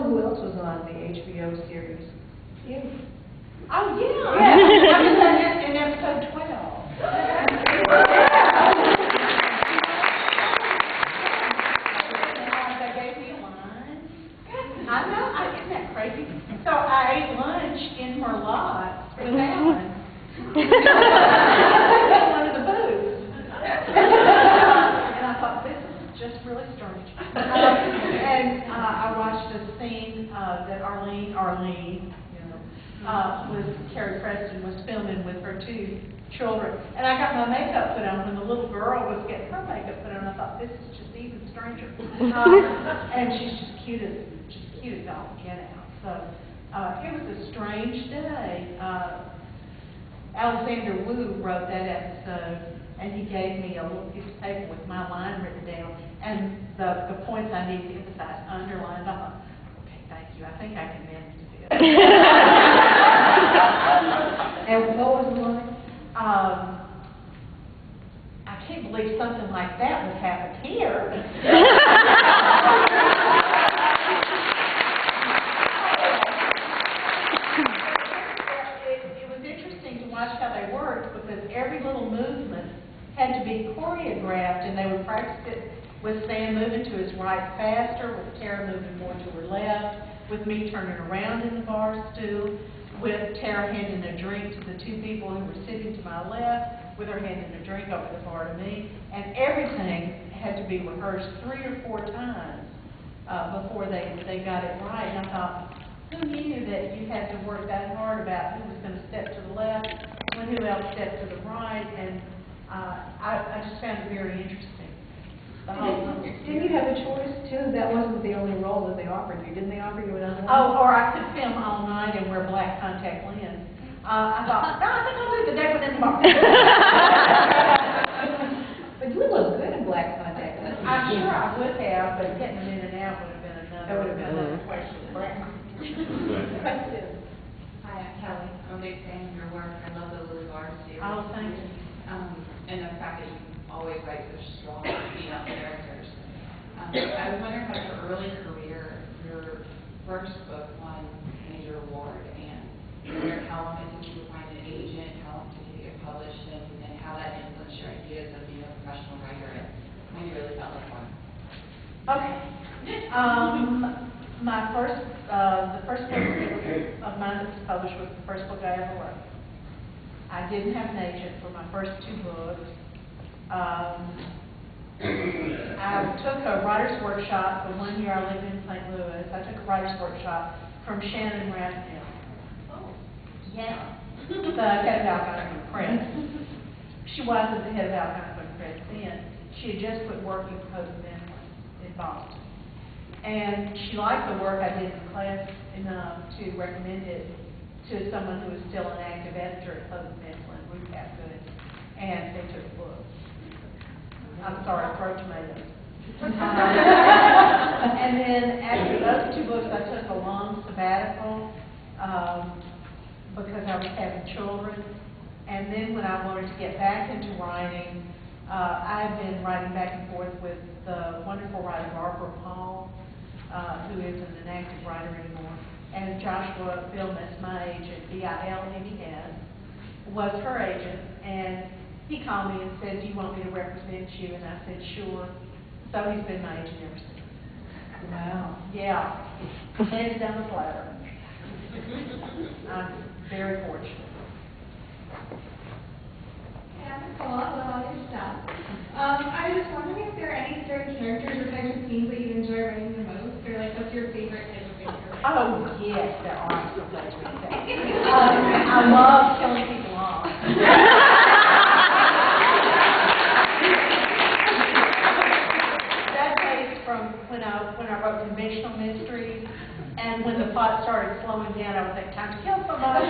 who else was on the HBO series? You. Oh, yeah. Yeah. I was in episode 12. They gave me a line. I know, isn't that crazy? So I ate lunch in her lot with Alan. One of the booths. And I thought, this is just really strange. And I watched a scene that Arlene, was Carrie Preston was filming with her 2 children, and I got my makeup put on when the little girl was getting her makeup put on. I thought, this is just even stranger. And she's just cute as all get out. So it was a strange day. Alexander Wu wrote that episode, and he gave me a little piece of paper with my line written down and the points I need to emphasize underlined. I thought, okay, thank you. I think I can manage this. And what was the line? I can't believe something like that would happen here. It was interesting to watch how they worked because every little movement had to be choreographed, and they would practice it with Sam moving to his right faster, with Tara moving more to her left, with me turning around in the bar stool, with Tara handing a drink to the 2 people who were sitting to my left, with her handing a drink over the bar to me, and everything had to be rehearsed 3 or 4 times before they got it right. And I thought, who knew that you had to work that hard about who was going to step to the left, when who else stepped to the right, and I just found it very interesting. Didn't you have a choice, too? That wasn't the only role that they offered you. Didn't they offer you another one? Oh, or I could film all night and wear black contact lens. I thought, no, I think I'll do the devil in the bar. But you look good in black contact lenses. I'm sure I would have, but getting them in and out would have been another. That would have been another question. Question. Hi, I'm Kelly. I'm a big fan of your work. I love the Lily Bar series. Oh, thank you. And the fact that you always write such strong female characters. I was wondering about your early career. Your first book won a major award, and I wondered how long it took you to find an agent, how long it took you to get published, and how that influenced your ideas of being a professional writer, and when you really felt like one. Okay. The first book of mine that was published was the first book I ever wrote. I didn't have an agent for my first 2 books. I took a writer's workshop the 1 year I lived in St. Louis. I took a writer's workshop from Shannon Rasmussen. Oh, yeah. The head of Algonquin Press. She wasn't the head of Algonquin Press then. She had just quit working for Hope in Boston. And she liked the work I did in class enough to recommend it to someone who was still an active editor at Hope Mifflin, Ruth Capgood, and they took a book. I'm sorry, throw tomatoes. And then after those 2 books, I took a long sabbatical because I was having children. And then when I wanted to get back into writing, I've been writing back and forth with the wonderful writer Harper Connely, who isn't an active writer anymore. And Joshua Bill, that's my agent, B-I-L-M-E-S, was her agent. And he called me and said, do you want me to represent you? And I said, sure. So he's been my agent ever since. Wow. Yeah. Handed down the platter. I'm very fortunate. Hey, I'm Nicole. I love all your stuff. I was wondering if there are any certain characters or types of scenes that you enjoy writing the most, or like what's your favorite type of character? Oh, yes, there are some favorites. I love killing people off. That dates from when I wrote conventional mysteries, and when the plot started slowing down, I would think, time to kill somebody.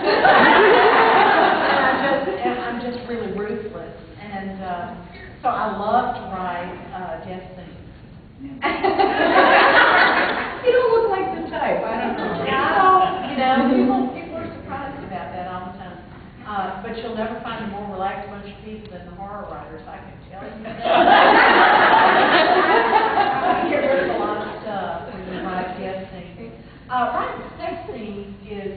And I'm just really ruthless. And so I love to write death scenes. You don't look like the type. I don't know. People are surprised about that all the time. But you'll never find a more relaxed bunch of people than the horror writers, I can tell you that. I get rid of a lot of stuff when you write death scenes. Writing sex scenes is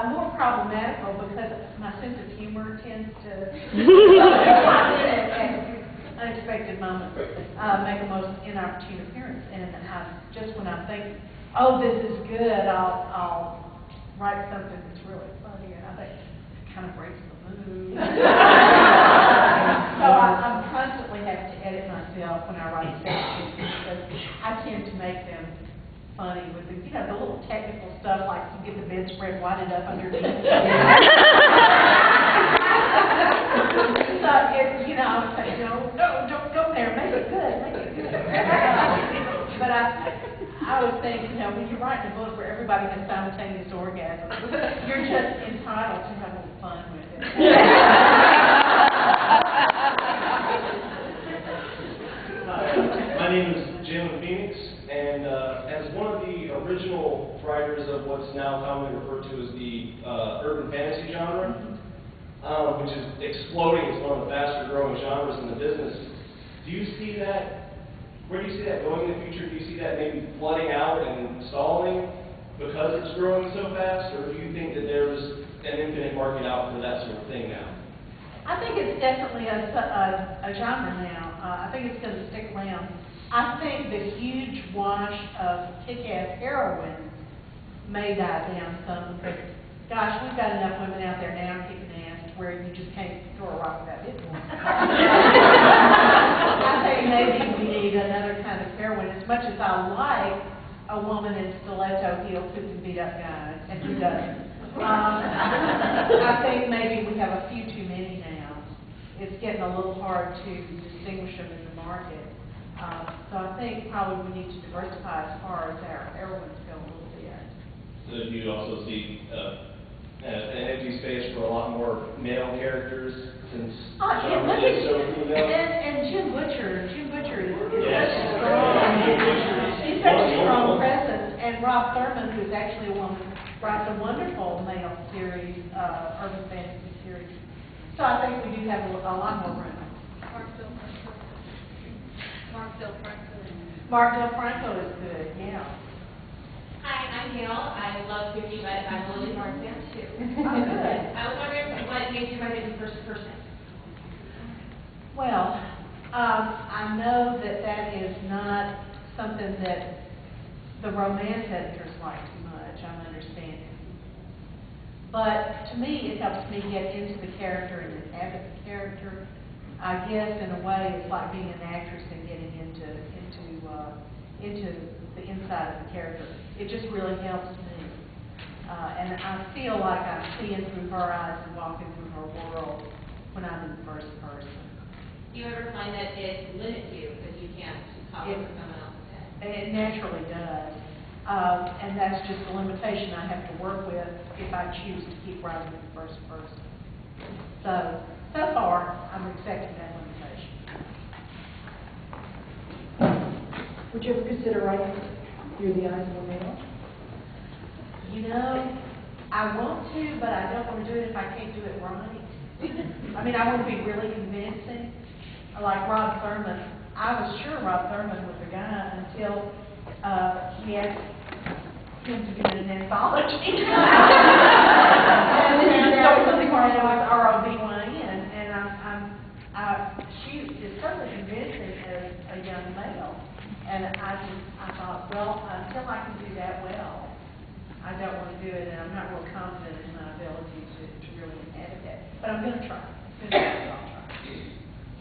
more problematical because my sense of humor tends to, at unexpected moments, make a most inopportune appearance. And just when I'm thinking, oh, this is good, I'll write something that's really funny, and I think it kind of breaks the mood. So I'm constantly having to edit myself when I write sex scenes because I tend to make them funny with the, the little technical stuff like you get the bedspread wadded up underneath. So it's, I would say, no, don't go there, make it good, make it good. But I would think, when you're writing a book where everybody has simultaneous orgasms, you're just entitled to have a little fun with it. My name is Jalen Phoenix, and as one of the original writers of what's now commonly referred to as the urban fantasy genre, which is exploding, it's one of the faster growing genres in the business, do you see that? Where do you see that going in the future? Do you see that maybe flooding out and stalling because it's growing so fast, or do you think that there's an infinite market out for that sort of thing now? I think it's definitely a genre now. I think it's going to stick around. I think the huge wash of kick-ass heroines may die down some because, gosh, we've got enough women out there now kicking ass where you just can't throw a rock without hitting one. I think maybe we need another kind of heroine. As much as I like a woman in stiletto heels who can beat up guys, and who doesn't. I think maybe we have a few too many now. It's getting a little hard to distinguish them in the market. So I think probably we need to diversify as far as our heroines go a little bit. So do you also see an empty space for a lot more male characters since genre is so female? And Jim Butcher is such a strong presence. And Rob Thurman, who's actually a woman, writes a wonderful male series, urban fantasy series. So I think we do have a lot more room. Mark Del Franco is good, yeah. Hi, I'm Gail. I love Sookie, but I'm a Lily Martin fan too. Oh, good. I was wondering what made you write it in first person? Well, I know that is not something that the romance editors like too much, I'm understanding. But to me, it helps me get into the character and inhabit the character. I guess in a way it's like being an actress and getting into the inside of the character. It just really helps me. And I feel like I'm seeing through her eyes and walking through her world when I'm in the first person. Do you ever find that it limits you because you can't follow what someone else said? It naturally does. And that's just a limitation I have to work with if I choose to keep writing in the first person. So far, I'm accepting that limitation. Would you ever consider writing through the eyes of a male? I want to, but I don't want to do it if I can't do it right. I mean, I want to be really convincing. Like Rob Thurman, I was sure Rob Thurman was a guy until he asked him to be in an anthology. And then he started something where I know it's R-O-B-Y-N, and she is certainly convincing as a young male. And I thought, well, until I can do that well, I don't want to do it, and I'm not real confident in my ability to really inhabit that. But I'm going to try.